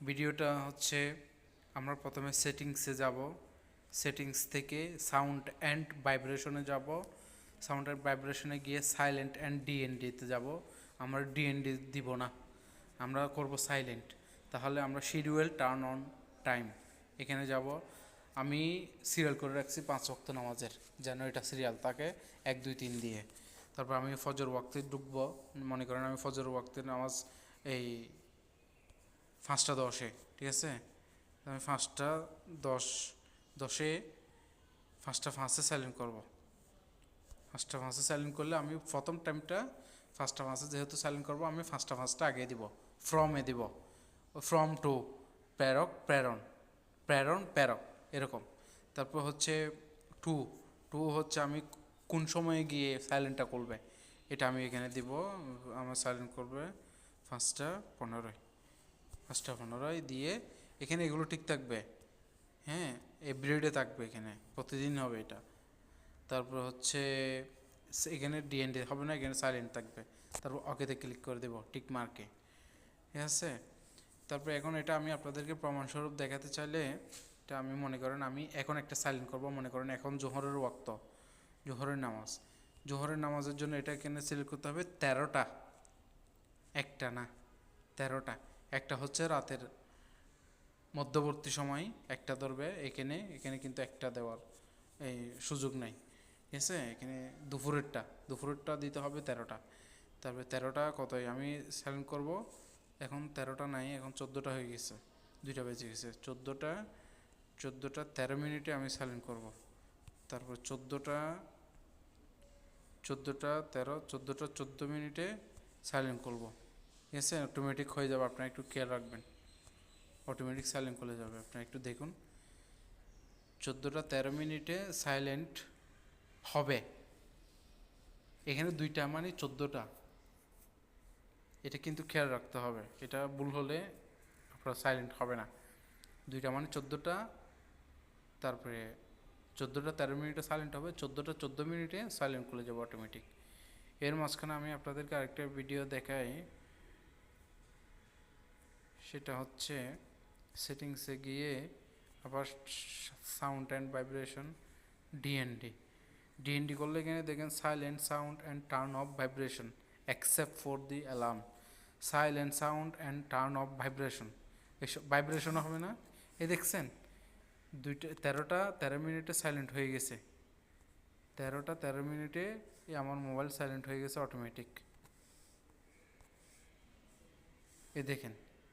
ভিডিওটা হচ্ছে আমরা প্রথমে সেটিংসে যাব, সেটিংস থেকে সাউন্ড অ্যান্ড ভাইব্রেশনে যাব, সাউন্ড অ্যান্ড ভাইব্রেশনে গিয়ে সাইলেন্ট অ্যান্ড ডিএনডিতে যাব। আমরা ডিএনডি দিব না, আমরা করব সাইলেন্ট। তাহলে আমরা শিডিউল টার্ন অন টাইম এখানে যাব। আমি সিরিয়াল করে রাখছি 5 ওয়াক্ত নামাজের, যেন এটা সিরিয়াল থাকে 1 2 3 দিয়ে। তারপর আমি ফজর ওয়াক্তে ঢুকবো। মনে করেন আমি ফজর ওয়াক্তের নামাজ এই 5টা 10-এ, ঠিক আছে? আমি 5টা 10-এ 5টা 5-এ সাইলেন্ট করব। 5টা 5-এ সাইলেন্ট করলে আমি প্রথম টাইমটা 5টা 5-এ যেহেতু সাইলেন্ট করব, আমি 5টা আগে দিব, ফ্রমে দিব, ফ্রম টু, প্রেরক প্রেরণ, প্রেরণ প্রেরক, এরকম। তারপর হচ্ছে টু, টু হচ্ছে আমি কোন সময়ে গিয়ে সাইলেন্টটা করবে, এটা আমি এখানে দিব। আমার সাইলেন্ট করবে 5টা 15-এ, 5টা 15-এ দিয়ে এখানে এগুলো ঠিক থাকবে। হ্যাঁ, এভরিডে থাকবে, এখানে প্রতিদিন হবে এটা। তারপর হচ্ছে এখানে ডিএনডি হবে না, এখানে সাইলেন্ট থাকবে। তারপর ওকেতে ক্লিক করে দেবো, টিক মার্কে, ঠিক আছে? তারপর এখন এটা আমি আপনাদেরকে প্রমাণস্বরূপ দেখাতে চাইলে, এটা আমি মনে করেন আমি এখন একটা সাইলেন্ট করব। মনে করেন এখন জোহরের ওয়াক্ত, জোহরের নামাজ। জোহরের নামাজের জন্য এটা এখানে সিলেক্ট করতে হবে 13টা, একটা না 13টা। একটা হচ্ছে রাতের মধ্যবর্তী সময় একটা ধরবে, এখানে এখানে কিন্তু একটা দেওয়ার এই সুযোগ নাই, ঠিক আছে? এখানে দুপুরেরটা দিতে হবে 13টা। তারপরে 13টা কতই আমি সাইলেন্ট করব। এখন 13টা নাই, এখন 14টা হয়ে গেছে, 2টা বেজে গেছে। 14টা 13 মিনিটে আমি সাইলেন্ট করব। তারপর 14টা 14 মিনিটে সাইলেন্ট করব, ঠিক আছে? অটোমেটিক হয়ে যাবে, আপনারা একটু খেয়াল রাখবেন, অটোমেটিক সাইলেন্ট করে যাবে। আপনারা একটু দেখুন, 14টা 13 মিনিটে সাইলেন্ট হবে। এখানে 2টা মানে 14টা, এটা কিন্তু খেয়াল রাখতে হবে, এটা ভুল হলে আপনার সাইলেন্ট হবে না। 2টা মানে 14টা, তারপরে 14টা 13 মিনিটে সাইলেন্ট হবে, 14টা 14 মিনিটে সাইলেন্ট খুলে যাবে অটোমেটিক। এর মাঝখানে আমি আপনাদেরকে আরেকটা ভিডিও দেখাই, সেটা হচ্ছে সেটিংসে গিয়ে আবার sound and vibration, DND, DND করলে এখানে দেখেন silent sound and turn off vibration except for the alarm, silent sound and turn off vibration, এসব ভাইব্রেশনও হবে না। এই দেখছেন 13টা 13 মিনিটে সাইলেন্ট হয়ে গেছে, 13টা 13 মিনিটে আমার মোবাইল সাইলেন্ট হয়ে গেছে অটোমেটিক। এ দেখেন।